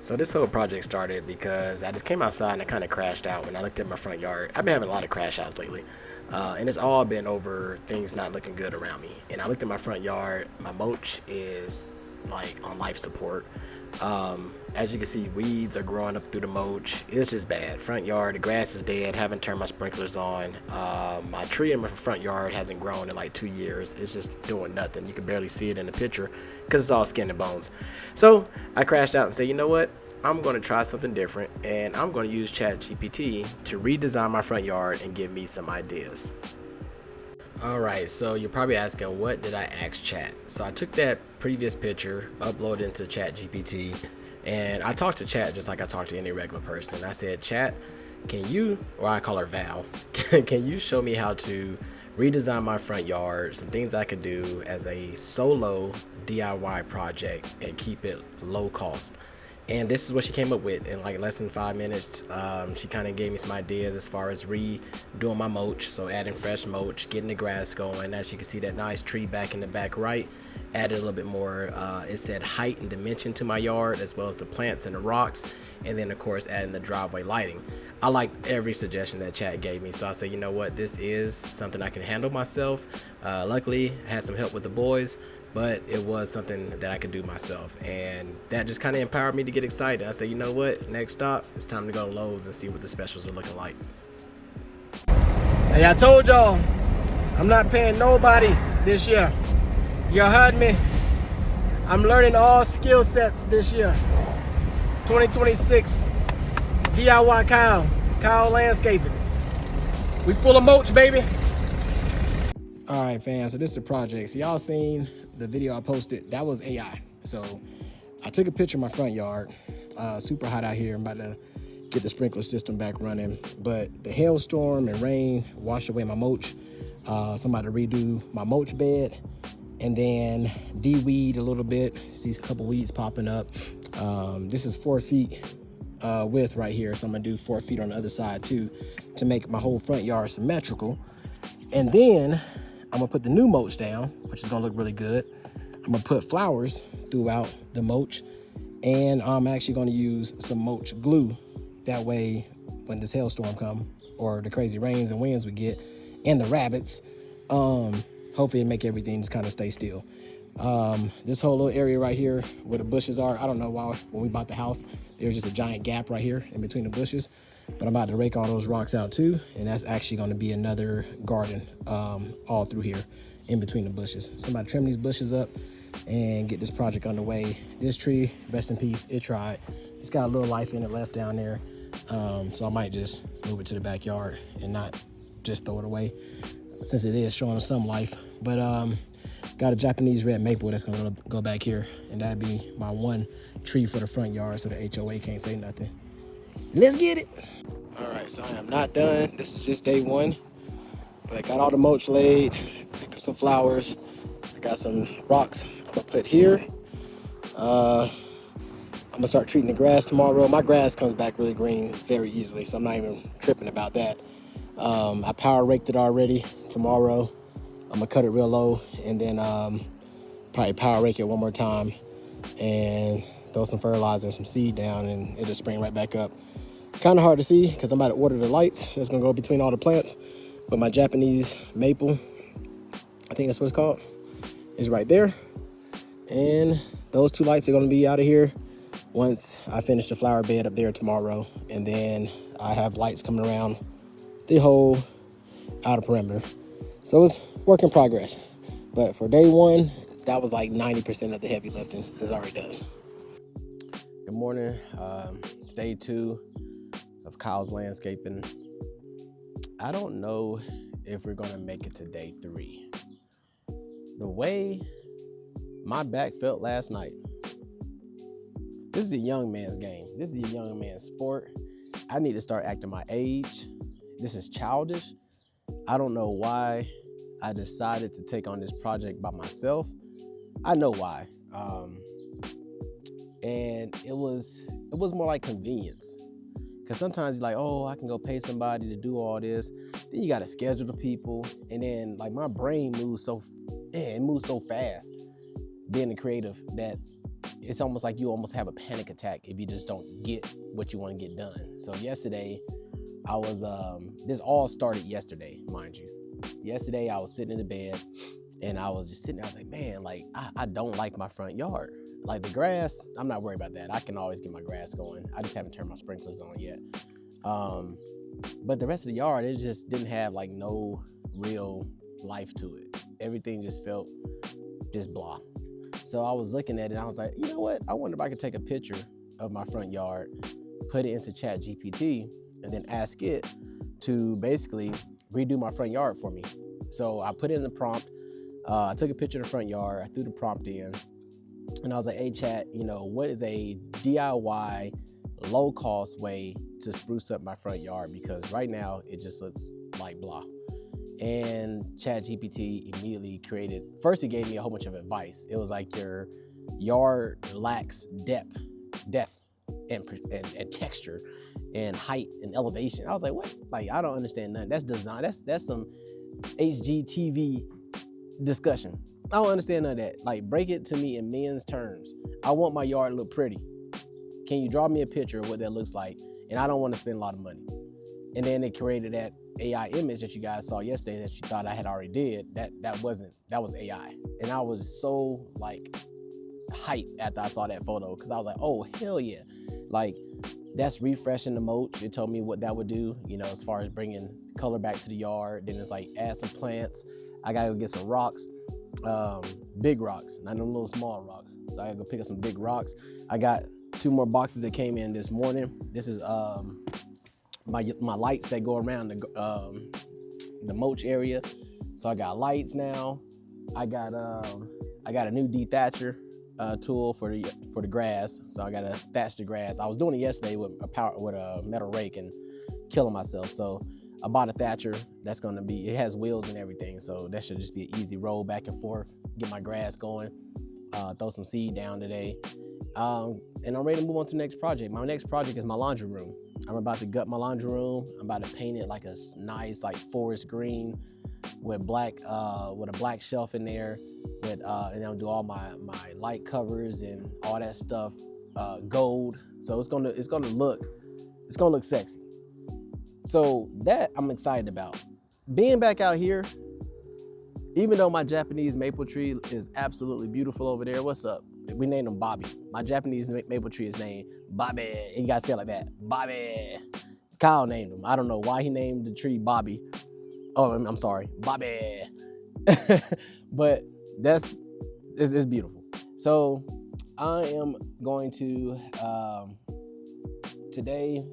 So this whole project started because I just came outside and I kind of crashed out when I looked at my front yard. I've been having a lot of crash outs lately, and it's all been over things not looking good around me. And I looked at my front yard. My mulch is like on life support. As you can see, weeds are growing up through the mulch. It's just bad. Front yard, the grass is dead. Haven't turned my sprinklers on. My tree in my front yard hasn't grown in like 2 years. It's just doing nothing. You can barely see it in the picture because it's all skin and bones. So I crashed out and said, you know what? I'm going to try something different, and I'm going to use ChatGPT to redesign my front yard and give me some ideas. Alright, so you're probably asking, what did I ask Chat? So I took that previous picture, uploaded into ChatGPT, and I talked to Chat just like I talk to any regular person. I said, Chat, can you, or I call her Val, can you show me how to redesign my front yard, some things I could do as a solo DIY project and keep it low cost? And this is what she came up with in like less than 5 minutes. She kind of gave me some ideas as far as redoing my mulch, so adding fresh mulch, getting the grass going. As you can see, that nice tree back in the back right, added a little bit more, it said height and dimension to my yard, as well as the plants and the rocks, and then of course adding the driveway lighting. I liked every suggestion that Chat gave me, so I said, you know what, this is something I can handle myself. Luckily, I had some help with the boys, but it was something that I could do myself, and that just kind of empowered me to get excited. I said, you know what, next stop, it's time to go to Lowe's and see what the specials are looking like. Hey, I told y'all, I'm not paying nobody this year. You heard me. I'm learning all skill sets this year. 2026, DIY Kyle Landscaping. We full of mulch, baby. All right, fam, so this is the project. So y'all seen the video I posted? That was AI. So I took a picture of my front yard. Super hot out here. I'm about to get the sprinkler system back running. But the hailstorm and rain washed away my mulch. Somebody redo my mulch bed and then de-weed a little bit. See a couple weeds popping up. This is 4 feet width right here. So I'm gonna do 4 feet on the other side too to make my whole front yard symmetrical. And then I'm gonna put the new mulch down, which is gonna look really good. I'm gonna put flowers throughout the mulch, and I'm actually gonna use some mulch glue. That way, when this hailstorm come, or the crazy rains and winds we get, and the rabbits, hopefully it'll make everything just kind of stay still. This whole little area right here where the bushes are, I don't know why when we bought the house, there was just a giant gap right here in between the bushes. But I'm about to rake all those rocks out too, and that's actually going to be another garden all through here in between the bushes. So I'm about to trim these bushes up and get this project underway. This tree, rest in peace, it tried. It's got a little life in it left down there, so I might just move it to the backyard and not just throw it away, since it is showing some life. But got a Japanese red maple that's going to go back here, and that'd be my one tree for the front yard, so the HOA can't say nothing. Let's get it. All right, so I am not done. This is just day one, but I got all the mulch laid, picked up some flowers. I got some rocks I'm gonna put here. I'm gonna start treating the grass tomorrow. My grass comes back really green very easily, so I'm not even tripping about that. I power raked it already. Tomorrow, I'm gonna cut it real low and then probably power rake it one more time and throw some fertilizer and some seed down, and it'll spring right back up. Kind of hard to see because I'm about to order the lights that's gonna go between all the plants, but my Japanese maple, I think that's what it's called, is right there. And those two lights are gonna be out of here once I finish the flower bed up there tomorrow. And then I have lights coming around the whole outer perimeter. So it's work in progress. But for day one, that was like 90% of the heavy lifting is already done. Good morning, it's day 2 of Kyle's Landscaping. I don't know if we're gonna make it to day 3. The way my back felt last night, this is a young man's game. This is a young man's sport. I need to start acting my age. This is childish. I don't know why I decided to take on this project by myself. I know why. And it was more like convenience. Because sometimes you're like, oh, I can go pay somebody to do all this. Then you got to schedule the people. And then like my brain moves so fast being a creative that it's almost like you almost have a panic attack if you just don't get what you want to get done. So yesterday, I was, this all started yesterday, mind you. Yesterday, I was sitting in the bed, and I was just sitting there. I was like, man, like, I don't like my front yard. Like, the grass, I'm not worried about that. I can always get my grass going. I just haven't turned my sprinklers on yet. But the rest of the yard, it just didn't have, like, no real life to it. Everything just felt just blah. So I was looking at it, and I was like, you know what? I wonder if I could take a picture of my front yard, put it into ChatGPT, and then ask it to basically redo my front yard for me. So I put it in the prompt. I took a picture of the front yard. I threw the prompt in, and I was like, hey, chat, you know, what is a DIY low-cost way to spruce up my front yard? Because right now it just looks like blah. And ChatGPT immediately created, first it gave me a whole bunch of advice. It was like your yard lacks depth and texture and height and elevation. I was like, what? Like, I don't understand none. That's design. That's some HGTV discussion. I don't understand none of that. Like, break it to me in men's terms. I want my yard to look pretty. Can you draw me a picture of what that looks like? And I don't want to spend a lot of money. And then it created that AI image that you guys saw yesterday that you thought I had already did. That was AI. And I was so like hyped after I saw that photo, because I was like, oh, hell yeah. Like, that's refreshing the mulch. It told me what that would do, you know, as far as bringing color back to the yard. Then it's like, add some plants. I gotta go get some rocks, big rocks, not them little small rocks. So I gotta go pick up some big rocks. I got 2 more boxes that came in this morning. This is my lights that go around the mulch area. So I got lights now. I got a new dethatcher tool for the grass. So I gotta thatch the grass. I was doing it yesterday with a metal rake and killing myself. So I bought a thatcher that's gonna be, it has wheels and everything. So that should just be an easy roll back and forth, get my grass going, throw some seed down today. And I'm ready to move on to the next project. My next project is my laundry room. I'm about to gut my laundry room. I'm about to paint it like a nice, like forest green with a black shelf in there. And I'll do all my light covers and all that stuff, gold. So it's gonna look sexy. So that I'm excited about. Being back out here, even though my Japanese maple tree is absolutely beautiful over there. What's up? We named him Bobby. My Japanese maple tree is named Bobby. And you gotta say it like that, Bobby. Kyle named him. I don't know why he named the tree Bobby. Oh, I'm sorry, Bobby. But it's beautiful. So I am going to, today,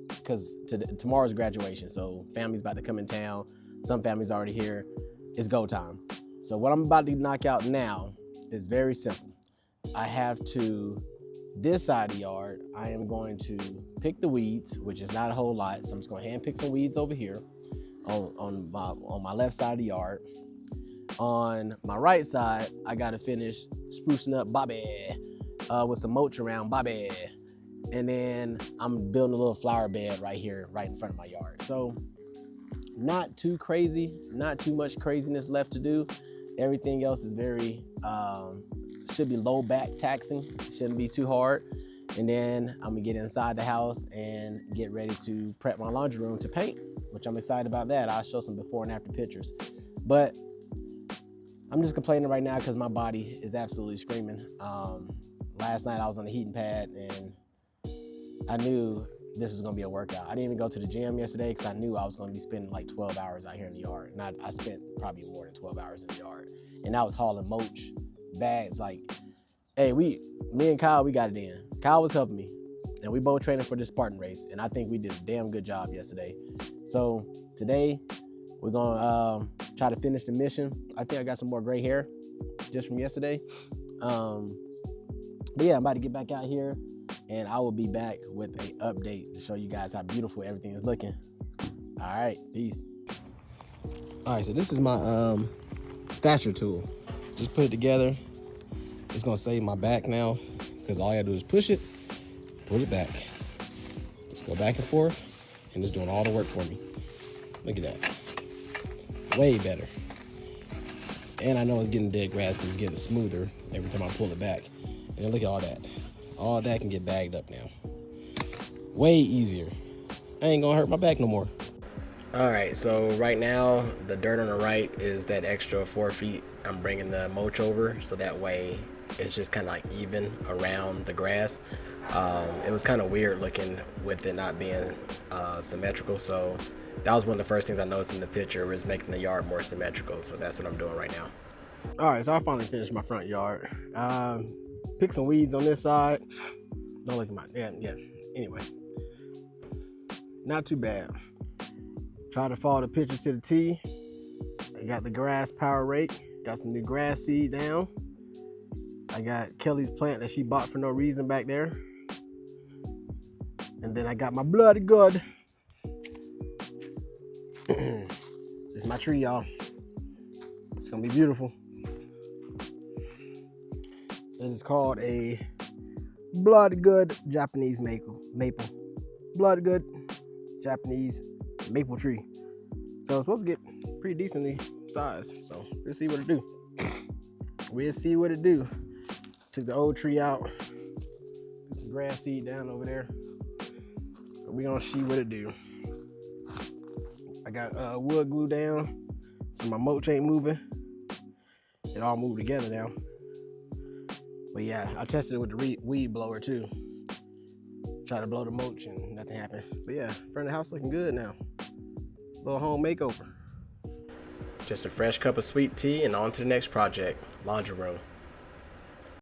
because tomorrow's graduation, so family's about to come in town. Some family's already here. It's go time. So what I'm about to knock out now is very simple. I have to, this side of the yard, I am going to pick the weeds, which is not a whole lot. So I'm just going to hand pick some weeds over here on my left side of the yard. On my right side, I got to finish sprucing up Bobby with some mulch around Bobby. And then I'm building a little flower bed right here, right in front of my yard. So not too crazy, not too much craziness left to do. Everything else is very, should be low back taxing, shouldn't be too hard. And then I'm gonna get inside the house and get ready to prep my laundry room to paint, which I'm excited about that. I'll show some before and after pictures. But I'm just complaining right now because my body is absolutely screaming. Last night I was on the heating pad and I knew this was gonna be a workout. I didn't even go to the gym yesterday because I knew I was gonna be spending like 12 hours out here in the yard. And I spent probably more than 12 hours in the yard. And I was hauling mulch bags. Like, hey, me and Kyle, we got it in. Kyle was helping me. And we both training for this Spartan race. And I think we did a damn good job yesterday. So today, we're gonna try to finish the mission. I think I got some more gray hair just from yesterday. But yeah, I'm about to get back out here. And I will be back with an update to show you guys how beautiful everything is looking. All right, peace. All right, so this is my thatcher tool. Just put it together. It's gonna save my back now because all I gotta do is push it, pull it back. Just go back and forth, and it's doing all the work for me. Look at that. Way better. And I know it's getting dead grass because it's getting smoother every time I pull it back. And look at all that. All that can get bagged up now. Way easier. I ain't gonna hurt my back no more. All right, so right now the dirt on the right is that extra 4 feet. I'm bringing the mulch over so that way it's just kind of like even around the grass. It was kind of weird looking with it not being symmetrical, so that was one of the first things I noticed in the picture, was making the yard more symmetrical. So that's what I'm doing right now. All right, so I finally finished my front yard. Pick some weeds on this side. Don't look at my, yeah. Anyway, not too bad. Try to follow the picture to the T. I got the grass power rake. Got some new grass seed down. I got Kelly's plant that she bought for no reason back there. And then I got my bloody good. This is my tree, y'all. It's gonna be beautiful. This is called a blood good Japanese maple. Blood good Japanese maple tree. So it's supposed to get pretty decently sized. So we'll see what it do. We'll see what it do. Took the old tree out. Put some grass seed down over there. So we're gonna see what it do. I got wood glue down, so my mulch ain't moving. It all moved together now. But yeah, I tested it with the weed blower too. Tried to blow the mulch and nothing happened. But yeah, front of the house looking good now. Little home makeover. Just a fresh cup of sweet tea and on to the next project, laundry room.